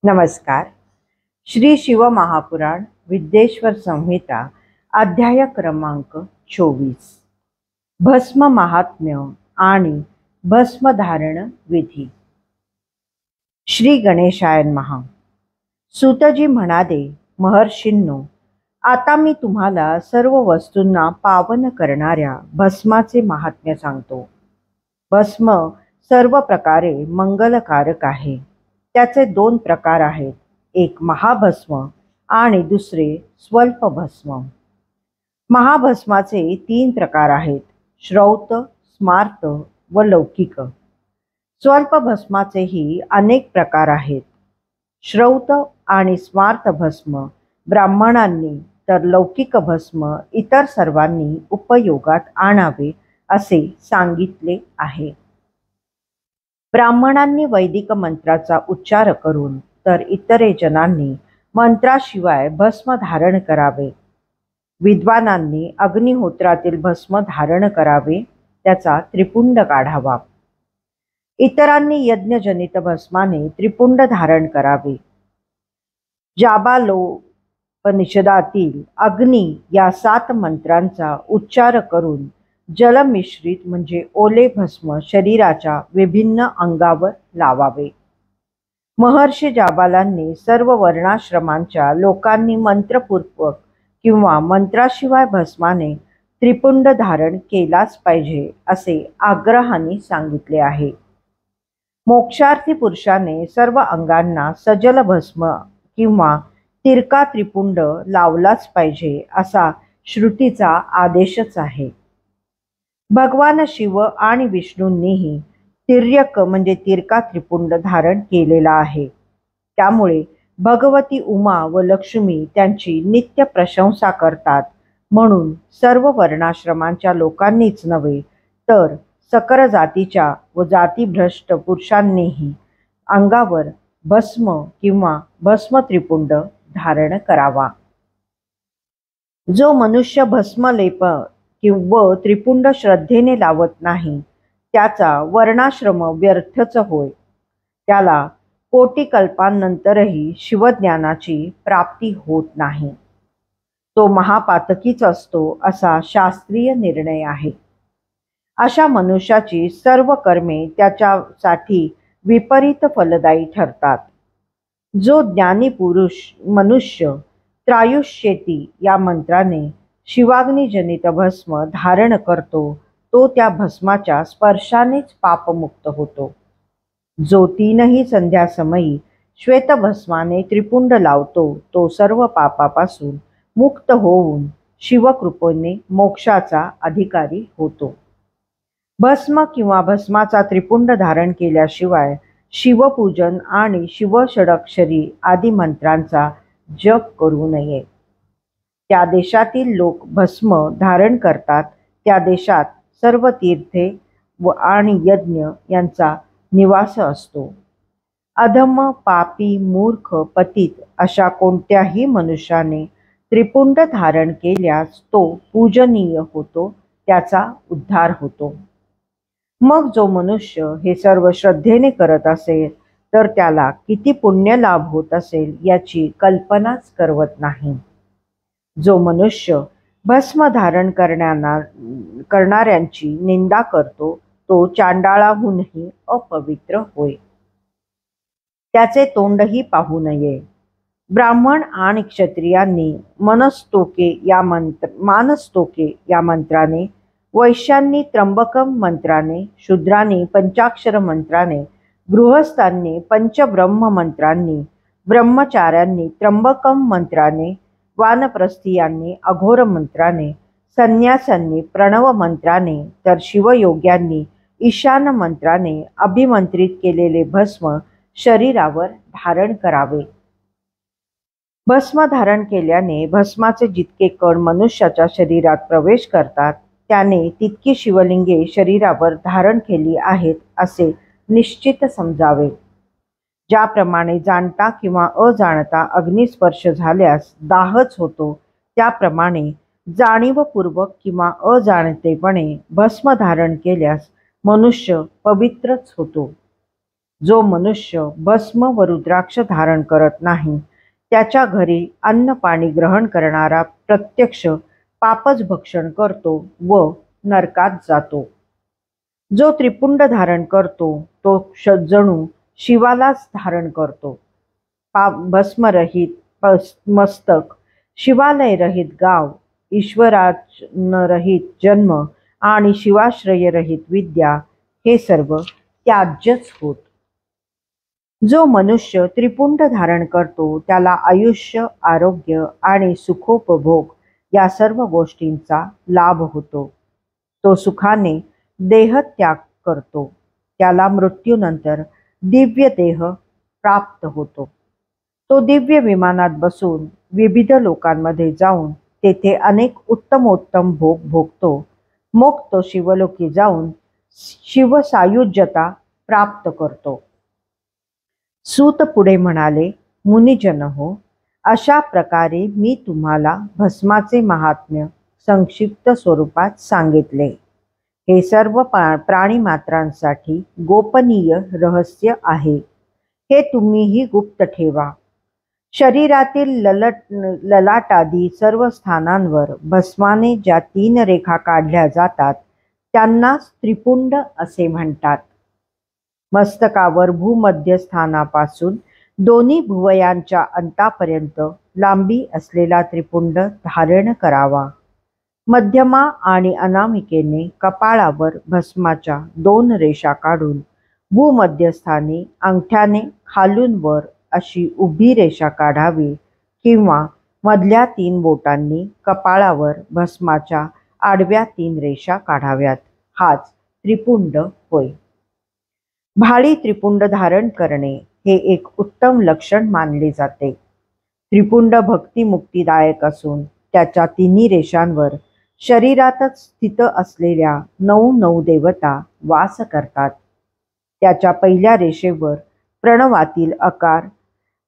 नमस्कार. श्री शिव महापुराण विद्येश्वर संहिता अध्याय क्रमांक 24 भस्म महात्म्य आणि भस्म धारण विधी. श्री गणेशाय नमः. सूतजी म्हणाले, महर्षींनो, आता मी तुम्हाला सर्व वस्तूंना पावन करणाऱ्या भस्माचे महात्म्य सांगतो. भस्म सर्व प्रकारे मंगलकारक आहे. त्याचे दोन प्रकार आहेत, एक महाभस्म आणि दुसरे स्वल्प भस्म. महाभस्माचे 3 प्रकार आहेत, श्रौत, स्मार्त व लौकिक. स्वल्प भस्माचेही अनेक प्रकार आहेत. श्रौत आणि स्मार्त भस्म ब्राह्मणांनी तर लौकिक भस्म इतर सर्वांनी उपयोगात आणावे असे सांगितले आहे. ब्राह्मणांनी वैदिक मंत्राचा उच्चार करून तर इतरे जनांनी मंत्राशिवाय भस्म धारण करावे. विद्वानांनी अग्निहोत्रातील भस्म धारण करावे, त्याचा त्रिपुंड काढावा. इतरांनी यज्ञजनित भस्माने त्रिपुंड धारण करावे. जाबालोपनिषदातील अग्नी या 7 मंत्रांचा उच्चार करून जलमिश्रित म्हणजे ओले भस्म शरीराच्या विभिन्न अंगावर लावावे. महर्षी जाबालांनी सर्व वर्णाश्रमांच्या लोकांनी मंत्रपूर्वक किंवा मंत्राशिवाय भस्माने त्रिपुंड धारण केलाच पाहिजे असे आग्रहाने सांगितले आहे. मोक्षार्थी पुरुषाने सर्व अंगांना सजल भस्म किंवा तिरका त्रिपुंड लावलाच पाहिजे असा श्रुतीचा आदेशच आहे. भगवान शिव आणि विष्णूंनीही तिर्यक म्हणजे तिरका त्रिपुंड धारण केलेला आहे. त्यामुळे भगवती उमा व लक्ष्मी त्यांची नित्य प्रशंसा करतात. म्हणून सर्व वर्णाश्रमांच्या लोकांनीच नव्हे तर सकल जातीच्या व जातीभ्रष्ट पुरुषांनीही अंगावर भस्म किंवा भस्म त्रिपुंड धारण करावा. जो मनुष्य भस्मलेप किंवा त्रिपुंड श्रद्धेने लावत नाही त्याचा वर्णाश्रम व्यर्थच होय. त्याला कोटी कल्पांनंतरही शिवज्ञानाची प्राप्ती होत नाही. तो महापातकीच असतो असा शास्त्रीय निर्णय आहे. अशा मनुष्याची सर्व कर्मे त्याच्यासाठी विपरीत फलदायी ठरतात. जो ज्ञानी पुरुष मनुष्य त्रायुष्येती या मंत्राने शिवाग्निजनित भस्म धारण करतो तो त्या भस्माच्या स्पर्शानेच पापमुक्त होतो. जो 3ही संध्यासमयी श्वेतभस्माने त्रिपुंड लावतो तो सर्व पापापासून मुक्त होऊन शिवकृपेने मोक्षाचा अधिकारी होतो. भस्म किंवा भस्माचा त्रिपुंड धारण केल्याशिवाय शिवपूजन आणि शिवषडक्षरी आदी मंत्रांचा जप करू नये. त्या देशातील लोक भस्म धारण करतात त्या देशात सर्व तीर्थे व आणि यज्ञ यांचा निवास असतो. अधम, पापी, मूर्ख, पतित अशा कोणत्याही मनुष्याने त्रिपुंड धारण केल्यास तो पूजनीय होतो, त्याचा उद्धार होतो. मग जो मनुष्य हे सर्व श्रद्धेने करत असेल तर त्याला किती पुण्य लाभ होत असेल याची कल्पनाच करवत नाही. जो मनुष्य भस्म धारण करणाऱ्यांची निंदा करतो तो चांडाळाहूनही अपवित्र होय. त्याचे तोंडही पाहू नये. ब्राह्मण आणि क्षत्रियांनी मानस्तोके या मंत्राने, वैश्यांनी त्र्यंबकम मंत्राने, शूद्रांनी पंचाक्षर मंत्राने, गृहस्थांनी पंचब्रह्म मंत्रांनी, ब्रह्मचार्यांनी त्र्यंबकम मंत्राने, वानप्रस्थीयांनी अघोर मंत्राने, संन्यासांनी प्रणव मंत्राने तर शिवयोग्यांनी ईशान मंत्राने अभिमंत्रित केलेले भस्म शरीरावर धारण करावे. भस्म धारण केल्याने भस्माचे जितके कण मनुष्याच्या शरीरात प्रवेश करतात त्याने तितकी शिवलिंगे शरीरावर धारण केली आहेत असे निश्चित समजावे. ज्याप्रमाणे जाणता किंवा अजाणता अग्निस्पर्श झाल्यास दाहच होतो, त्याप्रमाणे जाणीवपूर्वक किंवा अजाणतेपणे भस्म धारण केल्यास मनुष्य पवित्रच होतो. जो मनुष्य भस्म व रुद्राक्ष धारण करत नाही, त्याच्या घरी अन्न पाणी ग्रहण करणारा प्रत्यक्ष पापच भक्षण करतो व नरकात जातो. जो त्रिपुंड धारण करतो तो जणू शिवालाच धारण करतो. भस्मरहित मस्तक, शिवालयरहित गाव, ईश्वरार्चनरहित जन्म आणि शिवाश्रयरहित विद्या हे सर्व त्याज्यच होत. जो मनुष्य त्रिपुंड धारण करतो त्याला आयुष्य, आरोग्य आणि सुखोपभोग या सर्व गोष्टींचा लाभ होतो. तो सुखाने देहत्याग करतो. त्याला मृत्यूनंतर दिव्य देह प्राप्त होतो. तो दिव्य विमानात बसून विविध लोकांमध्ये जाऊन तेथे अनेक उत्तमोत्तम भोग भोगतो. मग तो शिवलोकी जाऊन शिवसायुज्यता प्राप्त करतो. सूत पुढे म्हणाले, मुनिजन हो, अशा प्रकारे मी तुम्हाला भस्माचे महात्म्य संक्षिप्त स्वरूपात सांगितले. हे सर्व प्राणीमात्रांसाठी गोपनीय रहस्य आहे. हे तुम्हीही गुप्त ठेवा. शरीरातील ललाटादी सर्व स्थानांवर भस्माने ज्या 3 रेखा काढल्या जातात त्यांनाच त्रिपुंड असे म्हणतात. मस्तकावर भूमध्य स्थानापासून दोन्ही भुवयांच्या अंतापर्यंत लांबी असलेला त्रिपुंड धारण करावा. मध्यमा आणि अनामिकेने कपाळावर भस्माच्या 2 रेषा काढून भूमध्यस्थानी अंगठ्याने खालून वर अशी उभी रेषा काढावी किंवा मधल्या 3 बोटांनी कपाळावर भस्माच्या आडव्या 3 रेषा काढाव्यात. हाच त्रिपुंड होय. भाळी त्रिपुंड धारण करणे हे एक उत्तम लक्षण मानले जाते. त्रिपुंड भक्तिमुक्तिदायक असून त्याच्या 3 रेषांवर शरीरातच स्थित असलेल्या 9 देवता वास करतात. त्याच्या पहिल्या रेषेवर प्रणवातील अकार,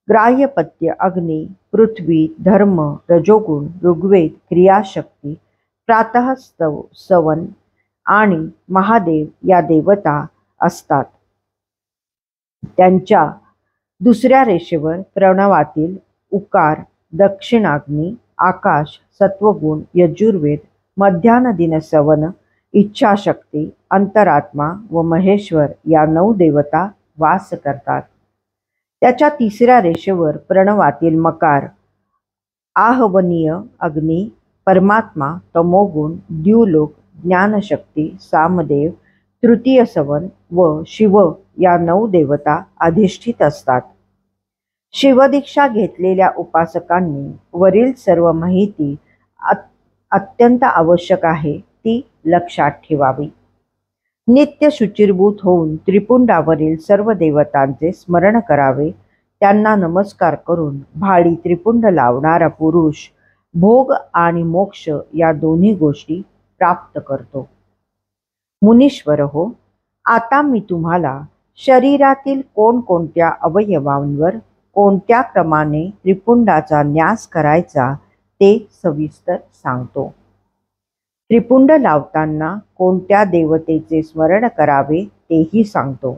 ग्राह्यपत्य अग्नी, पृथ्वी, धर्म, रजोगुण, ऋग्वेद, क्रियाशक्ती, प्रातः सवन आणि महादेव या देवता असतात. त्यांच्या दुसऱ्या रेषेवर प्रणवातील उकार, दक्षिणाग्नी, आकाश, सत्वगुण, यजुर्वेद, मध्यान्ह दिन सवन, इच्छाशक्ती, अंतरात्मा व महेश्वर या 9 देवता वास करतात. त्याच्या तिसऱ्या रेषेवर प्रणवातील मकार, आहवनीय अग्नी, परमात्मा, तमोगुण, द्युलोक, ज्ञानशक्ती, सामदेव, तृतीय सवन व शिव या 9 देवता अधिष्ठित असतात. शिवदीक्षा घेतलेल्या उपासकांनी वरील सर्व माहिती अत्यंत आवश्यक आहे ती लक्षात ठेवावी. नित्य शुचिर्भूत होऊन त्रिपुंडावरील सर्व देवतांचे स्मरण करावे. त्यांना नमस्कार करून भाळी त्रिपुंड लावणारा पुरुष भोग आणि मोक्ष या दोन्ही गोष्टी प्राप्त करतो. मुनीश्वर हो, आता मी तुम्हाला शरीरातील कोणकोणत्या अवयवांवर कोणत्या क्रमाने त्रिपुंडाचा न्यास करायचा ते सविस्तर सांगतो. त्रिपुंड लावताना कोणत्या देवतेचे स्मरण करावे तेही सांगतो.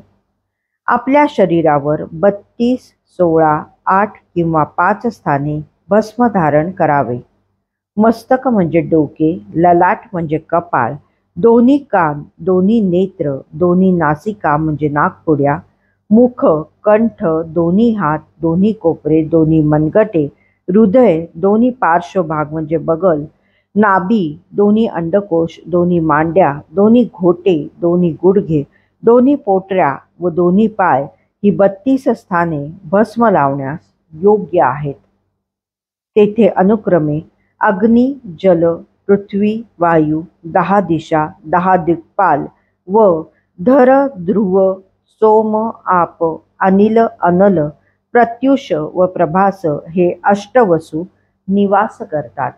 आपल्या शरीरावर 32, 16, 8 किंवा 5 स्थानी भस्म धारण करावे. मस्तक म्हणजे डोके, ललाट म्हणजे कपाळ, दोन्ही कान, दोन्ही नेत्र, दोन्ही नासिका म्हणजे नाकपुड्या, मुख, कंठ, दोन्ही हात, दोन्ही कोपरे, दोन्ही मनगटे, हृदय, दोन्ही पार्श्वभाग म्हणजे बगल, नाभी, दोन्ही अंडकोश, दोन्ही मांड्या, दोन्ही घोटे, दोन्ही गुडघे, दोन्ही पोटऱ्या व दोन्ही पाय ही 32 स्थाने भस्म लावण्यास योग्य आहेत. तेथे अनुक्रमे अग्नी, जल, पृथ्वी, वायू, 10 दिशा, 10 दिक्पाल व धर, ध्रुव, सोम, आप, अनिल, अनल, प्रत्युष व प्रभास हे अष्टवसु निवास करतात.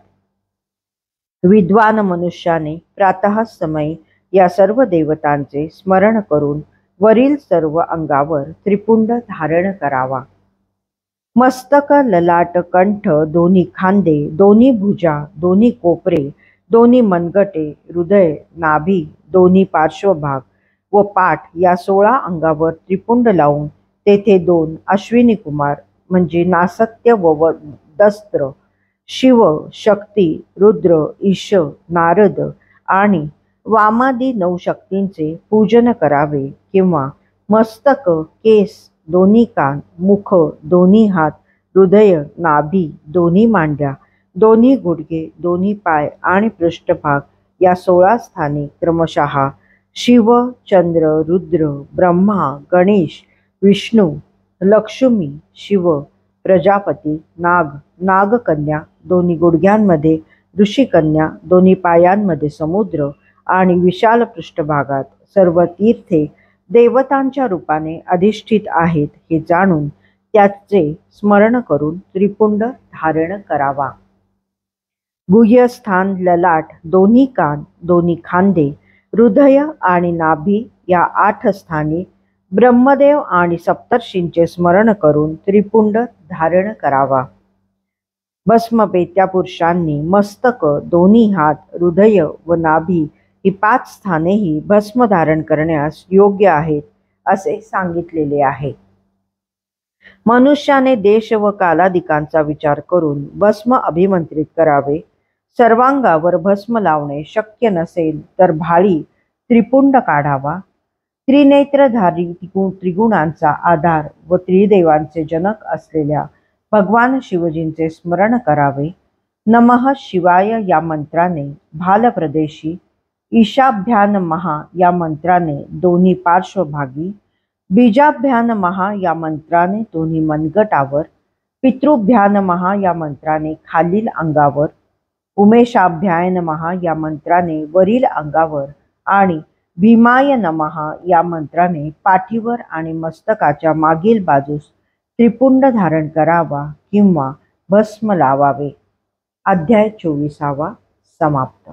विद्वान मनुष्याने प्रातः समय या सर्व देवतांचे स्मरण करून वरील सर्व अंगावर त्रिपुंड धारण करावा. मस्तक, ललाट, कंठ, दोन्ही खांदे, दोन्ही भुजा, दोन्ही कोपरे, दोन्ही मनगटे, हृदय, नाभी, दोन्ही पार्श्वभाग व पाठ या 16 अंगावर त्रिपुंड लावून तेथे 2 अश्विनी कुमार म्हणजे नासत्य व दस्त्र, शिव, शक्ती, रुद्र, ईश, नारद आणि वामादी 9 शक्तींचे पूजन करावे किंवा मस्तक, केस, दोन्ही कान, मुख, दोन्ही हात, हृदय, नाभी, दोन्ही मांड्या, दोन्ही गुडघे, दोन्ही पाय आणि पृष्ठभाग या 16 स्थानी क्रमशः शिव, चंद्र, रुद्र, ब्रह्मा, गणेश, विष्णू, लक्ष्मी, शिव, प्रजापती, नाग, नागकन्या, दोन्ही गुडघ्यांमध्ये ऋषिकन्या, दोन्ही पायांमध्ये समुद्र आणि विशाल पृष्ठभागात सर्व तीर्थे देवतांच्या रूपाने अधिष्ठित आहेत हे जाणून त्याचे स्मरण करून त्रिपुंड धारण करावा. गुह्यस्थान, ललाट, दोन्ही कान, दोन्ही खांदे, हृदय आणि नाभी या 8 स्थानी ब्रह्मदेव आणि सप्तर्षींचे स्मरण करून त्रिपुंड धारण करावा. भस्मपेत्या पुरुषांनी मस्तक, दोन्ही हात, हृदय व नाभी ही 5 स्थानेही भस्म धारण करण्यास योग्य आहेत असे सांगितलेले आहे. मनुष्याने देश व कालादिकांचा विचार करून भस्म अभिमंत्रित करावे. सर्वांगावर भस्म लावणे शक्य नसेल तर भाळी त्रिपुंड काढावा. त्रिनेत्रधारी त्रिगुणांचा आधार व त्रिदेवांचे जनक असलेल्या भगवान शिवजींचे स्मरण करावे. नमः शिवाय या मंत्राने भालप्रदेशी, ईशाभ्यान महा या मंत्राने दोन्ही पार्श्वभागी, बीजाभ्यान महा या मंत्राने दोन्ही मनगटावर, पितृभ्यान महा या मंत्राने खालील अंगावर, उमेशाभ्याय नमः या मंत्राने वरील अंगावर आणि भीमाय नमः या मंत्राने पाठीवर आणि मस्तकाच्या मागील बाजूस त्रिपुंड धारण करावा किंवा भस्म लावावे. अध्याय 24 समाप्त.